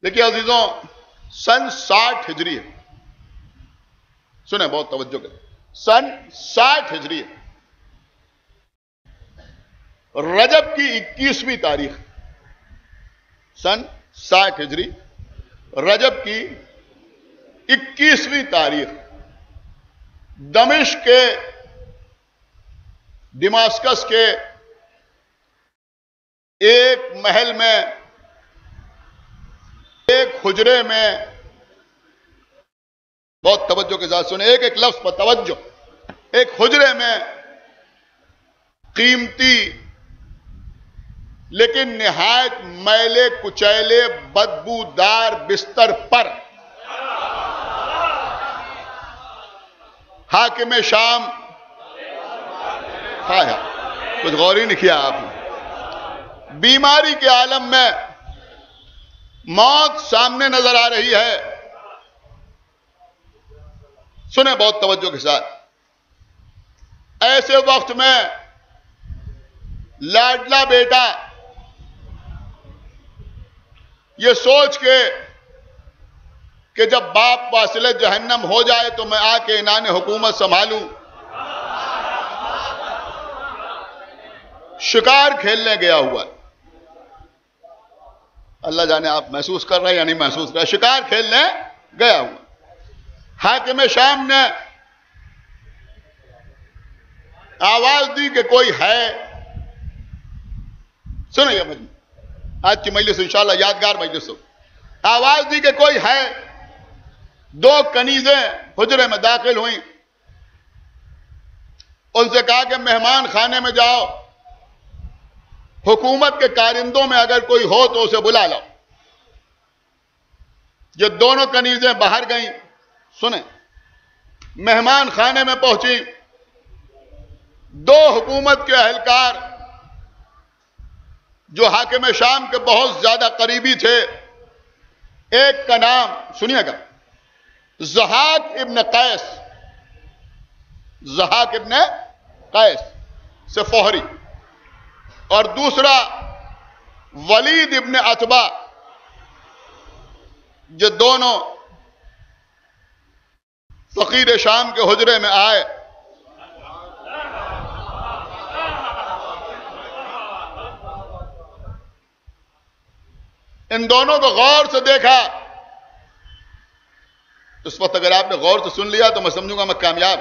دیکھیے عزیزوں، سن 60 ہجری ہے. سنیں بہت توجہ کریں. سن 60 ہجری ہے. رجب کی 21ویں تاریخ. سن 60 ہجری رجب کی 21ویں تاریخ دمشق کے دماسکس کے ایک محل میں، ایک حجرے میں، بہت توجہ کے ساتھ سنیں، ایک ایک لفظ پر توجہ. ایک حجرے میں قیمتی لیکن نہایت میلے کچیلے بدبودار بستر پر حاکم شام، کچھ غور ہی نہیں کیا آپ نے، بیماری کے عالم میں موت سامنے نظر آ رہی ہے. سنیں بہت توجہ کے ساتھ. ایسے وقت میں لاڈلا بیٹا یہ سوچ کے کہ جب باپ واصل جہنم ہو جائے تو میں آ کے عنان حکومت سنبھالوں، شکار کھیلنے گیا ہوا ہے. اللہ جانے آپ محسوس کر رہے ہیں یا نہیں محسوس کر رہے. شکار کھیلنے گیا ہوا. حاکم شام نے آواز دی کہ کوئی ہے. سنیں یہ مجمع، آج کی مجلس انشاءاللہ یادگار مجلس ہو. آواز دی کہ کوئی ہے. 2 کنیزیں حجرے میں داخل ہوئیں. ان سے کہا کہ مہمان خانے میں جاؤ، حکومت کے کارندوں میں اگر کوئی ہو تو اسے بلا لاؤ. یہ دونوں کنیزیں باہر گئیں. سنیں، مہمان خانے میں پہنچی. 2 حکومت کے اہلکار جو حاکم شام کے بہت زیادہ قریبی تھے. ایک کا نام سنیے گا ضحاک ابن قیس، ضحاک ابن قیس سے فوہری، اور دوسرا ولید ابن عتبہ. یہ دونوں فقیر شام کے حجرے میں آئے. ان دونوں کو غور سے دیکھا. اس وقت اگر آپ نے غور سے سن لیا تو میں سمجھوں گا میں کامیاب.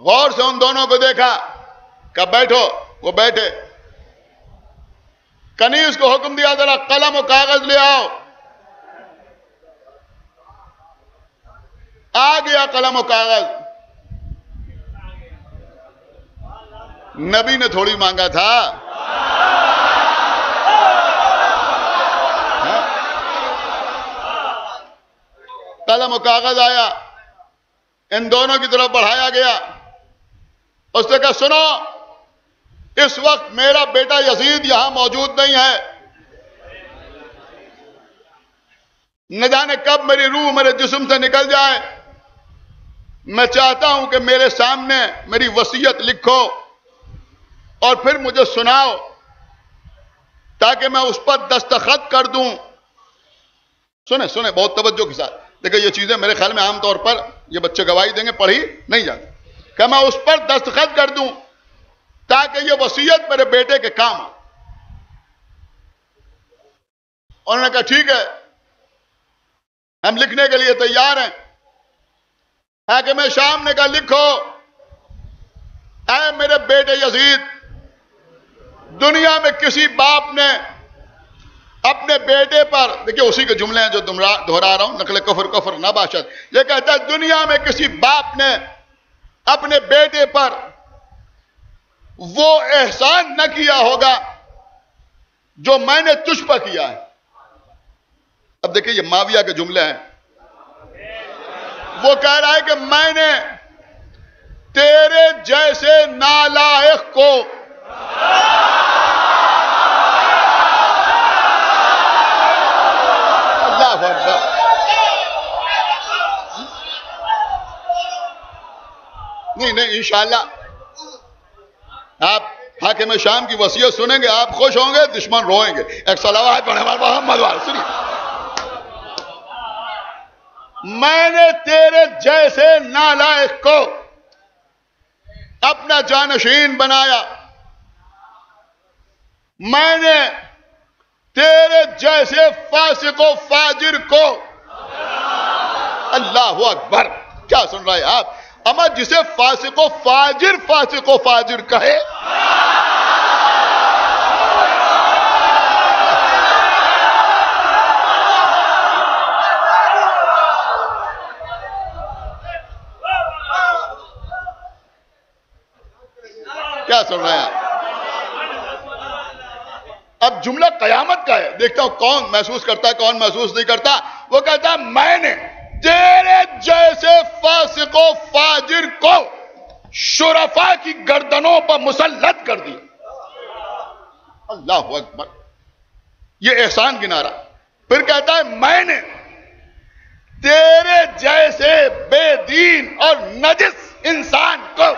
غور سے ان دونوں کو دیکھا کہ بیٹھو. وہ بیٹھے. کنیز کو حکم دیا ذرا قلم و کاغذ لے آؤ. آ گیا قلم و کاغذ. نبی نے تھوڑی مانگا تھا. قلم و کاغذ آیا. ان دونوں کی طرف بڑھایا گیا. اس نے کہا سنو، اس وقت میرا بیٹا یزید یہاں موجود نہیں ہے. نہ جانے کب میری روح میرے جسم سے نکل جائے. میں چاہتا ہوں کہ میرے سامنے میری وصیت لکھو اور پھر مجھے سناؤ تاکہ میں اس پر دستخط کر دوں. سنیں سنیں بہت توجہ کے ساتھ. دیکھیں یہ چیزیں میرے خیال میں عام طور پر یہ بچے گواہی دیں گے پڑھی نہیں جاتی. کہ میں اس پر دستخط کر دوں تاکہ یہ وصیت میرے بیٹے کے کام آئے. انہوں نے کہا ٹھیک ہے، ہم لکھنے کے لیے تیار ہیں. حاکم شام نے کہا لکھو، اے میرے بیٹے یزید، دنیا میں کسی باپ نے اپنے بیٹے پر، دیکھیں اسی کے جملے ہیں جو دہرا رہا ہوں، نقل کفر نہ باشد. یہ کہتا ہے دنیا میں کسی باپ نے اپنے بیٹے پر وہ احسان نہ کیا ہوگا جو میں نے تجھ پر کیا ہے. اب دیکھیں یہ معاویہ کے جملے ہیں. وہ کہہ رہا ہے کہ میں نے تیرے جیسے نالائق کو اللہ اکبر. نہیں انشاءاللہ آپ حاکم شام کی وصیت سنیں گے آپ خوش ہوں گے، دشمن روئیں گے. ایک صلوات پڑھیں محمد والے. سنیے، میں نے تیرے جیسے نالائق کو اپنا جانشین بنایا، میں نے تیرے جیسے فاسق و فاجر کو. اللہ اکبر، کیا سن رہے ہیں آپ؟ اما جسے فاسق و فاجر کہے، کیا سن رہے ہیں؟ اب جملہ قیامت کا ہے، دیکھتا ہوں کون محسوس کرتا ہے کون محسوس نہیں کرتا. وہ کہتا ہے میں نے تیرے جیسے فاسق و فاجر کو شرفاء کی گردنوں پر مسلط کر دیا. اللہ اکبر، یہ احسان گنا رہا. پھر کہتا ہے میں نے تیرے جیسے بے دین اور نجس انسان کو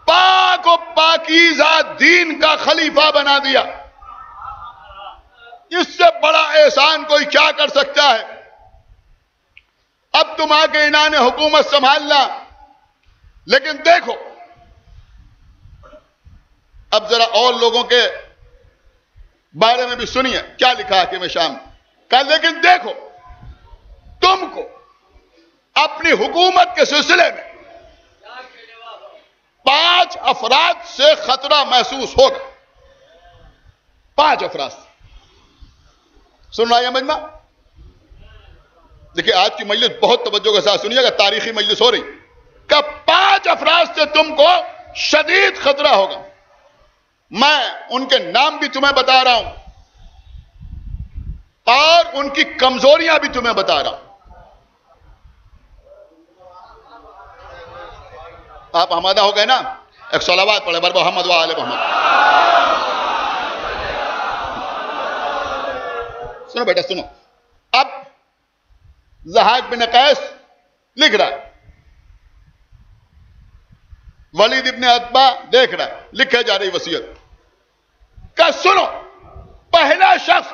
پاک و پاکیزہ دین کا خلیفہ بنا دیا. اس سے بڑا احسان کوئی کیا کر سکتا ہے؟ اب تم آ کے انہوں نے حکومت سنبھالنا، لیکن دیکھو اب ذرا اور لوگوں کے بارے میں بھی سنیے کیا لکھا حاکم شام کا. لیکن دیکھو تم کو اپنی حکومت کے سلسلے میں 5 افراد سے خطرہ محسوس ہوگا. 5 افراد سے. سن رہا ہے مجمع؟ دیکھیں آج کی مجلس بہت توجہ کے ساتھ سنیے گا، تاریخی مجلس ہو رہی کہ 5 افراد سے تم کو شدید خطرہ ہوگا. میں ان کے نام بھی تمہیں بتا رہا ہوں اور ان کی کمزوریاں بھی تمہیں بتا رہا ہوں. آپ آمادہ ہو گئے نا؟ ایک صلوات پڑھے بر محمد و آل محمد. سنو بیٹا سنو. اب ضحاک بن قیس لکھ رہا ہے، ولید ابن عتبہ دیکھ رہا ہے، لکھے جا رہی وصیت کہ سنو پہلا شخص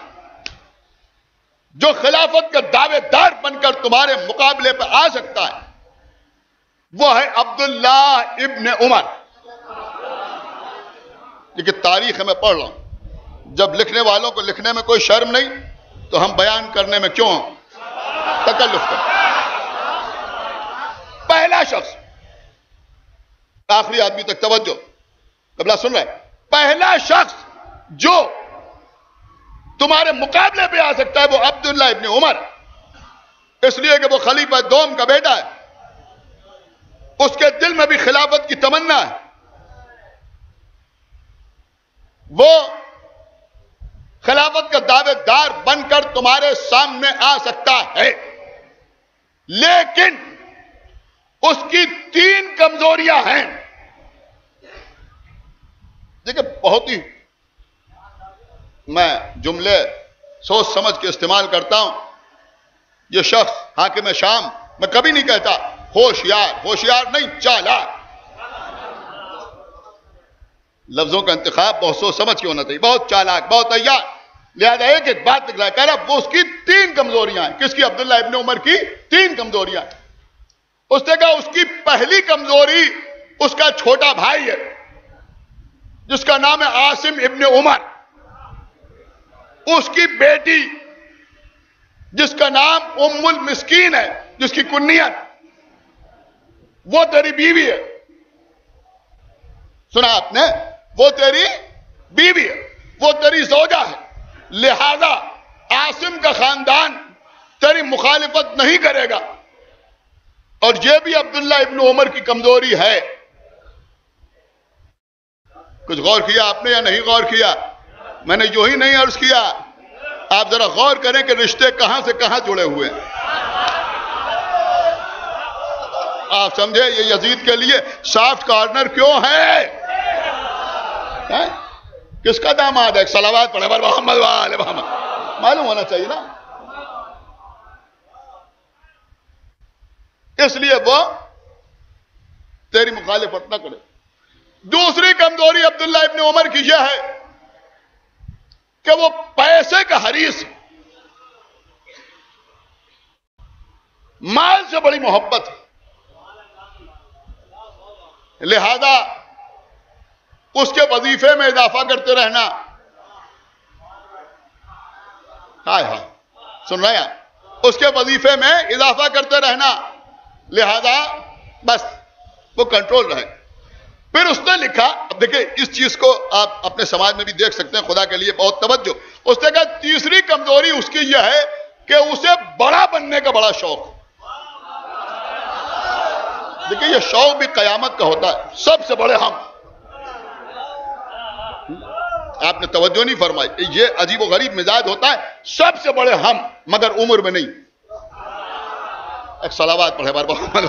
جو خلافت کا دعوے دار بن کر تمہارے مقابلے پہ آ سکتا ہے وہ ہے عبداللہ ابن عمر. لیکن تاریخ میں پڑھ رہا ہوں، جب لکھنے والوں کو لکھنے میں کوئی شرم نہیں تو ہم بیان کرنے میں کیوں تکلف کریں. پہلا شخص، آخری آدمی تک توجہ، قبلہ سن رہا ہے. پہلا شخص جو تمہارے مقابلے پہ آ سکتا ہے وہ عبداللہ ابن عمر، اس لیے کہ وہ خلیفہ دوم کا بیٹا ہے، اس کے دل میں بھی خلافت کی تمنا ہے. وہ خلافت کا دعوے دار بن کر تمہارے سامنے آ سکتا ہے، لیکن اس کی 3 کمزوریاں ہیں. دیکھیں بہت ہی میں جملے سوچ سمجھ کے استعمال کرتا ہوں. یہ شخص حاکم شام، میں کبھی نہیں کہتا ہوشیار نہیں، چالاک. لفظوں کا انتخاب بہت سوچ سمجھ کے ہونا چاہیے. بہت چالاک، بہت عیار. لہذا ایک بات نکلا کہہ رہا وہ اس کی 3 کمزوریاں ہیں. کس کی؟ عبداللہ ابن عمر کی 3 کمزوریاں ہیں. اس نے کہا اس کی پہلی کمزوری اس کا چھوٹا بھائی ہے جس کا نام ہے عاصم ابن عمر. اس کی بیٹی جس کا نام ام المسکین ہے، جس کی کنیت، وہ تیری بیوی ہے. سنا آپ نے؟ وہ تیری بیوی ہے، وہ تیری زوجہ ہے. لہذا عاصم کا خاندان تیری مخالفت نہیں کرے گا. اور یہ بھی عبداللہ ابن عمر کی کمزوری ہے. کچھ غور کیا آپ نے یا نہیں غور کیا؟ میں نے یوں ہی نہیں عرض کیا. آپ ذرا غور کریں کہ رشتے کہاں سے کہاں جڑے ہوئے ہیں. آپ سمجھے یہ یزید کے لیے سافٹ کارنر کیوں ہے؟ کس کا داماد ہے؟ ایک صلوات پڑھے بر محمد و آل محمد. معلوم ہونا چاہیے نا. اس لیے وہ تیری مخالفت نہ کرے. دوسری کمزوری عبداللہ ابن عمر کی یہ ہے کہ وہ پیسے کا حریص، مال سے بڑی محبت ہے، لہذا اس کے وظیفے میں اضافہ کرتے رہنا. ہائے ہائے سن رہے ہیں، اس کے وظیفے میں اضافہ کرتے رہنا، لہذا بس وہ کنٹرول رہے. پھر اس نے لکھا، اب دیکھیں اس چیز کو آپ اپنے سماج میں بھی دیکھ سکتے ہیں، خدا کے لیے بہت توجہ. اس نے کہا تیسری کمزوری اس کی یہ ہے کہ اسے بڑا بننے کا بڑا شوق. دیکھیں یہ شوق بھی قیامت کا ہوتا ہے، سب سے بڑے ہم. آپ نے توجہ نہیں فرمائی، یہ عجیب و غریب مزاج ہوتا ہے، سب سے بڑے ہم مگر عمر میں نہیں. ایک صلوات پڑھے بار محمد.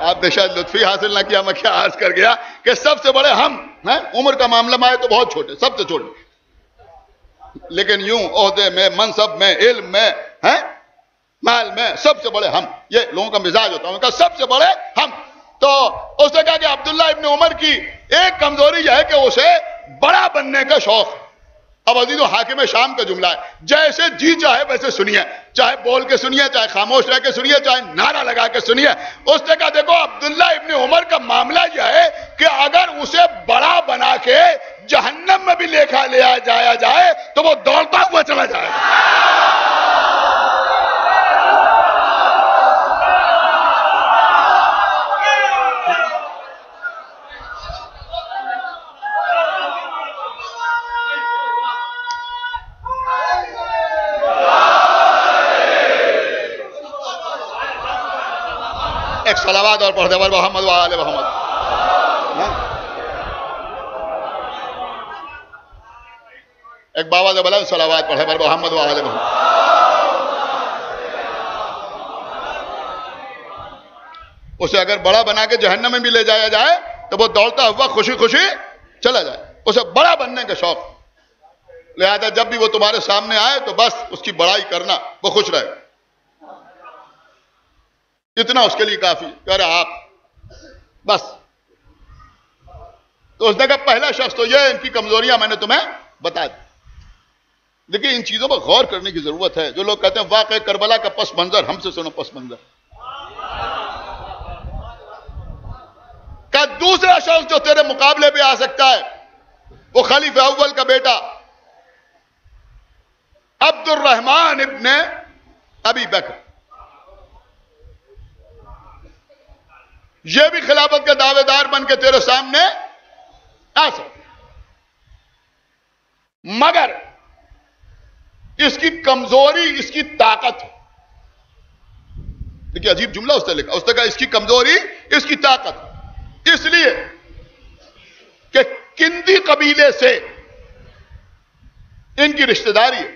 آپ نے شاید لطفی حاصل نہ کیا، میں کیا عرض کر گیا کہ سب سے بڑے ہم ہیں. عمر کا معاملہ میں آئے تو بہت چھوٹے، سب سے چھوٹے، لیکن یوں عہدے میں، منصب میں، علم میں، مال میں سب سے بڑے ہم. یہ لوگوں کا مزاج ہوتا ہے، ان کا سب سے بڑے ہم. تو اس نے کہا کہ عبداللہ ابن عمر کی ایک کمزوری یہ ہے کہ اسے بڑا بننے کا شوق. اب عزیزو حاکم شام کا جملہ ہے، جیسے جی چاہے ویسے سنیے، چاہے بول کے سنیے، چاہے خاموش رہ کے سنیے، چاہے نعرہ لگا کے سنیے. اس نے کہا دیکھو عبداللہ ابن عمر کا معاملہ یہ ہے کہ اگر اسے بڑا بنا کے جہنم میں بھی لے جایا جائے تو وہ دوڑتا ہوا چلا جائے گا. ایک صلوات اور پڑھتے بار محمد و آل محمد. ایک بابا سے بلند صلوات پڑھے بار محمد و آل محمد. اسے اگر بڑا بنا کے جہنم میں بھی لے جایا جائے تو وہ دوڑتا ہوا خوشی خوشی چلا جائے. اسے بڑا بننے کا شوق، لہذا جب بھی وہ تمہارے سامنے آئے تو بس اس کی بڑائی کرنا، وہ خوش رہے، اتنا اس کے لیے کافی. کہہ رہا آپ بس. تو اس نے کہا پہلا شخص تو یہ، ان کی کمزوریاں میں نے تمہیں بتا دی. دیکھیں ان چیزوں پر غور کرنے کی ضرورت ہے. جو لوگ کہتے ہیں واقع کربلا کا پس منظر، ہم سے سنو پس منظر. کہ دوسرا شخص جو تیرے مقابلے پہ آ سکتا ہے وہ خلیفہ اول کا بیٹا عبد الرحمن ابن ابی بکر. یہ بھی خلافت کا دعوے دار بن کے تیرے سامنے آ سکتا، مگر اس کی کمزوری اس کی طاقت. دیکھیے عجیب جملہ اس نے لکھا، اس نے کہا اس کی کمزوری اس کی طاقت. اس لیے کہ کندی قبیلے سے ان کی رشتہ داری ہے،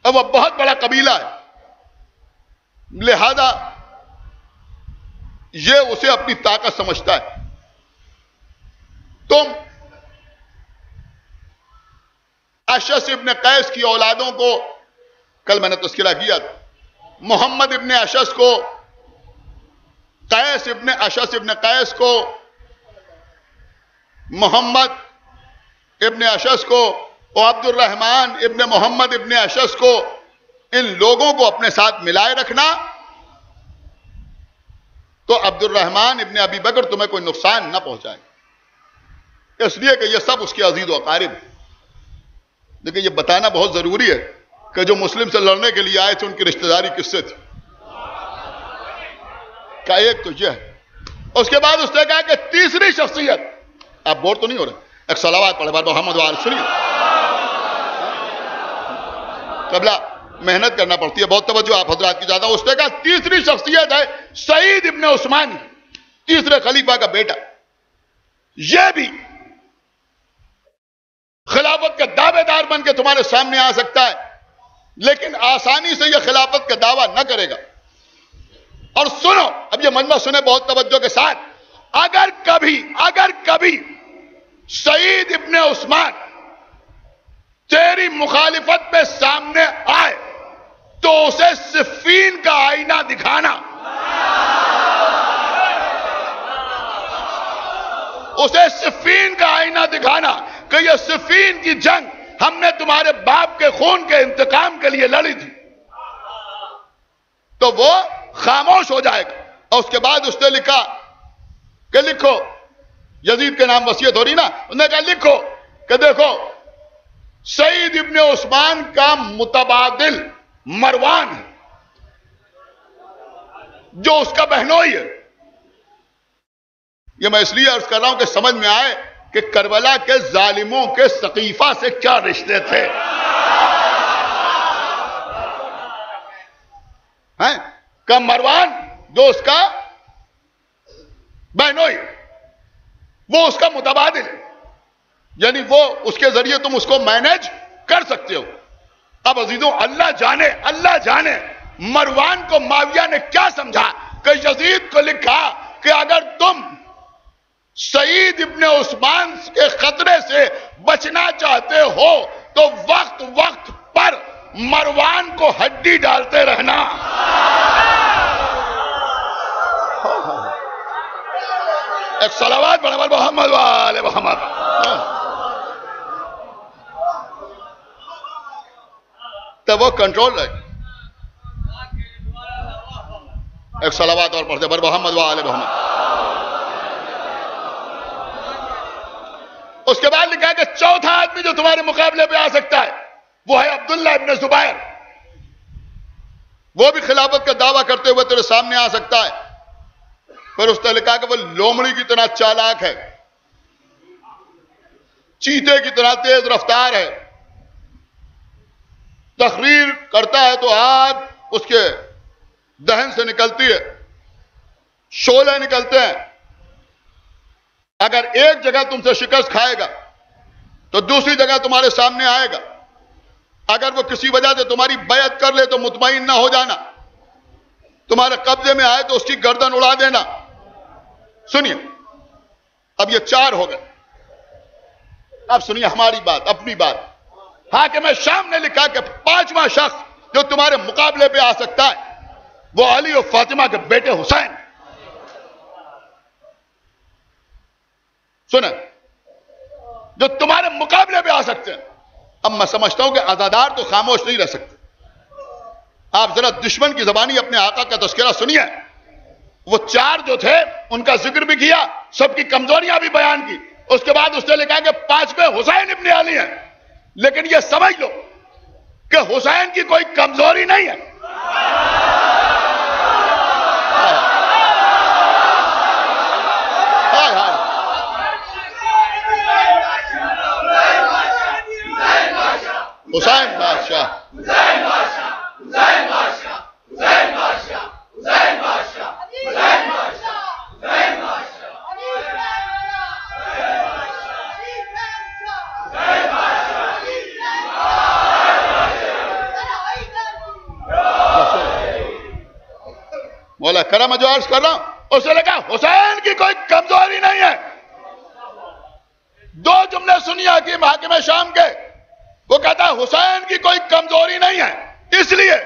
اب وہ بہت بڑا قبیلہ ہے، لہذا یہ اسے اپنی طاقت سمجھتا ہے. تم اشعث ابن قیس کی اولادوں کو، کل میں نے تذکرہ کیا تھا، محمد ابن اشعث کو، قیس ابن اشعث ابن قیس کو، محمد ابن اشعث کو اور عبد الرحمن ابن محمد ابن اشعث کو، ان لوگوں کو اپنے ساتھ ملائے رکھنا تو عبد الرحمن ابن ابی بکر تمہیں کوئی نقصان نہ پہنچائے، اس لیے کہ یہ سب اس کے عزیز و اقارب ہیں. لیکن یہ بتانا بہت ضروری ہے کہ جو مسلم سے لڑنے کے لیے آئے تھے ان کی رشتہ داری کس سے تھی. کا ایک تو یہ ہے. اس کے بعد اس نے کہا کہ تیسری شخصیت، آپ بور تو نہیں ہو رہے، ایک صلوات پڑھے بار محمد و آل شریف. قبلہ محنت کرنا پڑتی ہے، بہت توجہ آپ حضرات کی زیادہ. اس نے کہا تیسری شخصیت ہے سعید ابن عثمان، تیسرے خلیفہ کا بیٹا. یہ بھی خلافت کا دعوے دار بن کے تمہارے سامنے آ سکتا ہے، لیکن آسانی سے یہ خلافت کا دعویٰ نہ کرے گا. اور سنو، اب یہ مجمع سنے بہت توجہ کے ساتھ، اگر کبھی سعید ابن عثمان تیری مخالفت میں سامنے آئے تو اسے صفین کا آئینہ دکھانا. اسے صفین کا آئینہ دکھانا کہ یہ صفین کی جنگ ہم نے تمہارے باپ کے خون کے انتقام کے لیے لڑی تھی، تو وہ خاموش ہو جائے گا۔ اور اس کے بعد اس نے لکھا کہ لکھو، یزید کے نام وصیت ہو رہی نا، انہوں نے کہا لکھو کہ دیکھو سعید ابن عثمان کا متبادل مروان ہے جو اس کا بہنوئی ہے۔ یہ میں اس لیے عرض کر رہا ہوں کہ سمجھ میں آئے کہ کربلا کے ظالموں کے سقیفہ سے کیا رشتے تھے۔ کہ مروان جو اس کا بہنوئی وہ اس کا متبادل ہے، یعنی وہ اس کے ذریعے تم اس کو مینیج کر سکتے ہو۔ اب عزیزوں اللہ جانے مروان کو معاویہ نے کیا سمجھا کہ یزید کو لکھا کہ اگر تم سعید ابن عثمان کے خطرے سے بچنا چاہتے ہو تو وقت وقت پر مروان کو ہڈی ڈالتے رہنا۔ ایک صلوات پڑھو محمد وآل محمد۔ تو وہ کنٹرول رہے۔ ایک صلوات اور پڑھتے بر محمد وآل محمد۔ اس کے بعد لکھا کہ چوتھا آدمی جو تمہارے مقابلے پہ آ سکتا ہے وہ ہے عبداللہ ابن زبیر، وہ بھی خلافت کا دعویٰ کرتے ہوئے تیرے سامنے آ سکتا ہے۔ پھر اس نے لکھا کہ وہ لومڑی کی طرح چالاک ہے، چیتے کی طرح تیز رفتار ہے، تقریر کرتا ہے تو آگ اس کے دہن سے نکلتی ہے، شعلے نکلتے ہیں۔ اگر ایک جگہ تم سے شکست کھائے گا تو دوسری جگہ تمہارے سامنے آئے گا۔ اگر وہ کسی وجہ سے تمہاری بیعت کر لے تو مطمئن نہ ہو جانا، تمہارے قبضے میں آئے تو اس کی گردن اڑا دینا۔ سنیے، اب یہ چار ہو گئے، اب سنیے ہماری بات، اپنی بات۔ حاکم شام نے لکھا کہ پانچواں شخص جو تمہارے مقابلے پہ آ سکتا ہے وہ علی اور فاطمہ کے بیٹے حسین۔ سنیں، جو تمہارے مقابلے پہ آ سکتے ہیں۔ اب میں سمجھتا ہوں کہ عزادار تو خاموش نہیں رہ سکتے۔ آپ ذرا دشمن کی زبانی اپنے آقا کا تذکرہ سنیے۔ وہ چار جو تھے ان کا ذکر بھی کیا، سب کی کمزوریاں بھی بیان کی۔ اس کے بعد اس نے لکھا کہ پانچویں حسین ابن علی ہیں، لیکن یہ سمجھ لو کہ حسین کی کوئی کمزوری نہیں ہے۔ حسین بادشاہ، حسین بادشاہ، حسین بادشاہ، حسین بادشاہ، حسین بادشاہ، حسین بادشاہ، حسین بادشاہ، مولا کرم جو عرض کر رہا ہوں، اس نے لکھا حسین کی کوئی کمزوری نہیں ہے۔ دو جملے سنیے حکیم حاکم شام کے، وہ کہتا ہے حسین کی کوئی کمزوری نہیں ہے، اس لیے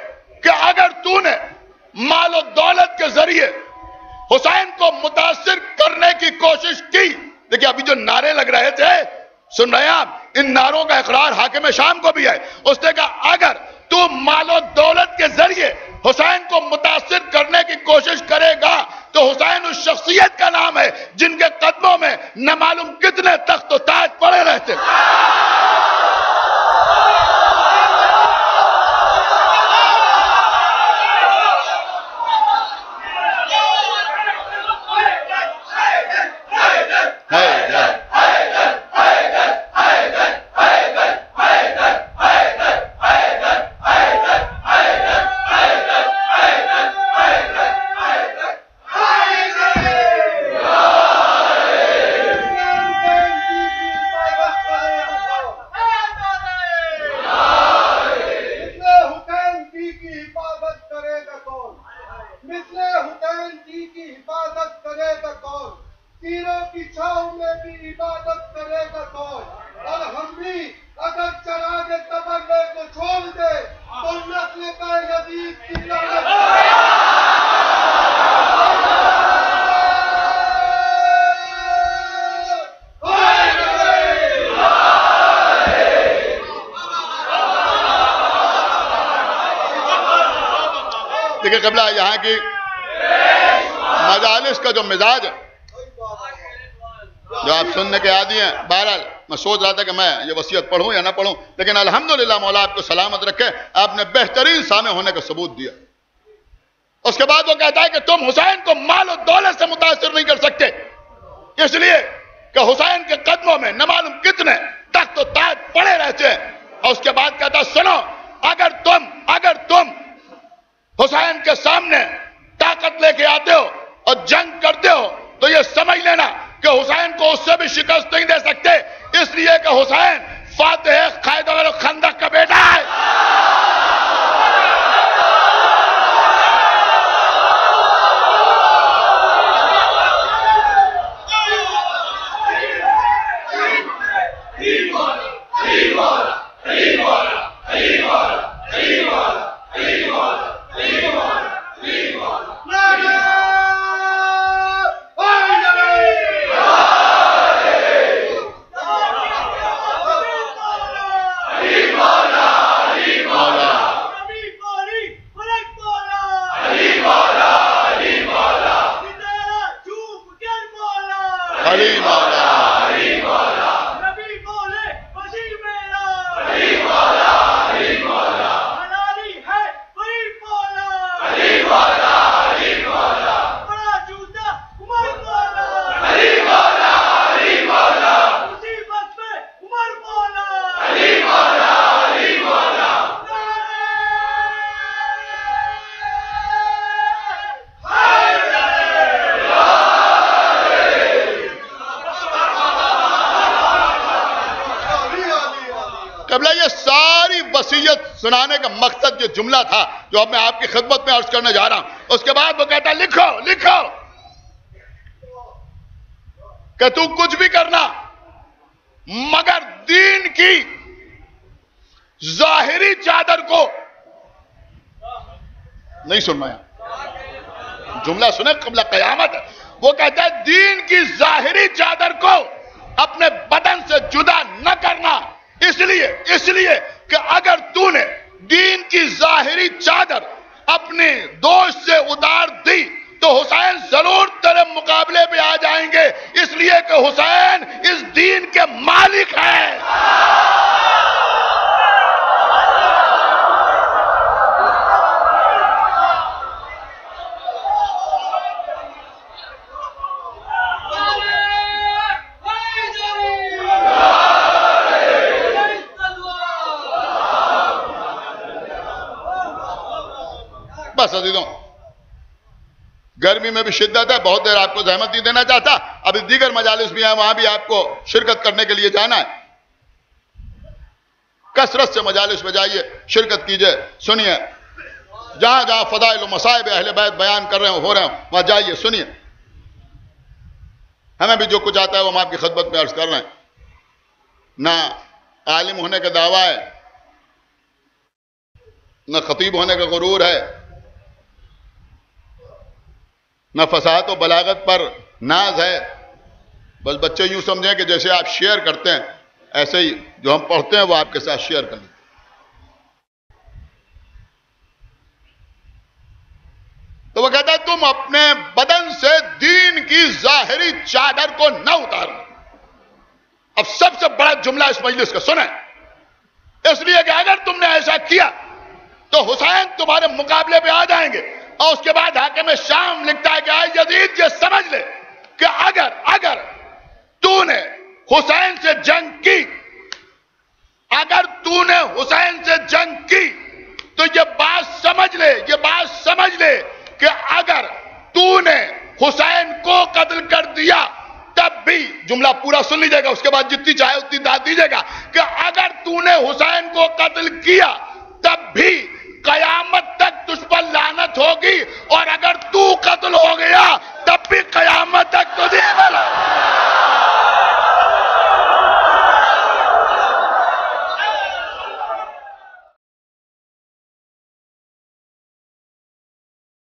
کہ اگر تو نے مال و دولت کے ذریعے حسین کو متاثر کرنے کی کوشش کی، دیکھیں ابھی جو نعرے لگ رہے تھے، سن رہے ہیں آپ، ان نعروں کا اقرار حاکم شام کو بھی ہے۔ اس نے کہا اگر تو مال و دولت کے ذریعے حسین کو متاثر کرنے کی کوشش کرے گا تو حسین اس شخصیت کا نام ہے جن کے قدموں میں نہ معلوم کتنے تخت و تاج پڑے رہتے۔ دیکھیں قبلہ یہاں کی مجالس کا جو مزاج ہے، جو آپ سننے کے عادی ہیں، بہرحال میں سوچ رہا تھا کہ میں یہ وصیت پڑھوں یا نہ پڑھوں، لیکن الحمدللہ مولا آپ کو سلامت رکھے، آپ نے بہترین سامع ہونے کا ثبوت دیا۔ اس کے بعد وہ کہتا ہے کہ تم حسین کو مال و دولت سے متاثر نہیں کر سکتے، اس لیے کہ حسین کے قدموں میں نہ معلوم کتنے تخت و تاج پڑے رہتے ہیں۔ اور اس کے بعد کہتا ہے سنو، اگر تم حسین کے سامنے طاقت لے کے آتے ہو اور جنگ کرتے ہو تو یہ سمجھ لینا کہ حسین کو اس سے بھی شکست نہیں دے سکتے، اس لیے کہ حسین فاتح خیبر و خندق کا بیٹا ہے۔ یہ ساری وصیت سنانے کا مقصد جو جملہ تھا جو اب میں آپ کی خدمت میں عرض کرنے جا رہا ہوں۔ اس کے بعد وہ کہتا ہے لکھو کہ تو کچھ بھی کرنا مگر دین کی ظاہری چادر کو نہیں سننا ہے، جملہ سنے قبل قیامت ہے۔ وہ کہتا ہے دین کی ظاہری چادر کو اپنے بدن سے جدا نہ کرنا، اس لیے کہ اگر تو نے دین کی ظاہری چادر اپنے دوست سے اتار دی تو حسین ضرور تیرے مقابلے پہ آ جائیں گے، اس لیے کہ حسین اس دین کے مالک ہیں۔ بس عزیزوں، گرمی میں بھی شدت ہے، بہت دیر آپ کو زحمت نہیں دینا چاہتا، ابھی دیگر مجالس بھی ہیں، وہاں بھی آپ کو شرکت کرنے کے لیے جانا ہے۔ کثرت سے مجالس میں جائیے، شرکت کیجئے، سنیے، جہاں جہاں فضائل و مصائب اہل بیت بیان کر رہے ہو رہے ہوں وہاں جائیے، سنیے۔ ہمیں بھی جو کچھ آتا ہے وہ ہم آپ کی خدمت میں عرض کر رہے ہیں۔ نہ عالم ہونے کا دعویٰ ہے، نہ خطیب ہونے کا غرور ہے، نہ فصاحت و بلاغت پر ناز ہے، بس بچے یوں سمجھیں کہ جیسے آپ شیئر کرتے ہیں ایسے ہی جو ہم پڑھتے ہیں وہ آپ کے ساتھ شیئر کر لیں۔ تو وہ کہتا ہے تم اپنے بدن سے دین کی ظاہری چادر کو نہ اتارو۔ اب سب سے بڑا جملہ اس مجلس کا سنیں، اس لیے کہ اگر تم نے ایسا کیا تو حسین تمہارے مقابلے پہ آ جائیں گے۔ اور اس کے بعد حاکم شام لکھتا ہے کہ اے یزید یہ سمجھ لے کہ اگر تو نے حسین سے جنگ کی، اگر تو نے حسین سے جنگ کی تو یہ بات سمجھ لے کہ اگر تو نے حسین کو قتل کر دیا تب بھی، جملہ پورا سن لیجئے گا، اس کے بعد جتنی چاہے اتنی داد دیجئے گا، کہ اگر تو نے حسین کو قتل کیا تب بھی قیامت تک تجھ پر لعنت ہوگی، اور اگر تو قتل ہو گیا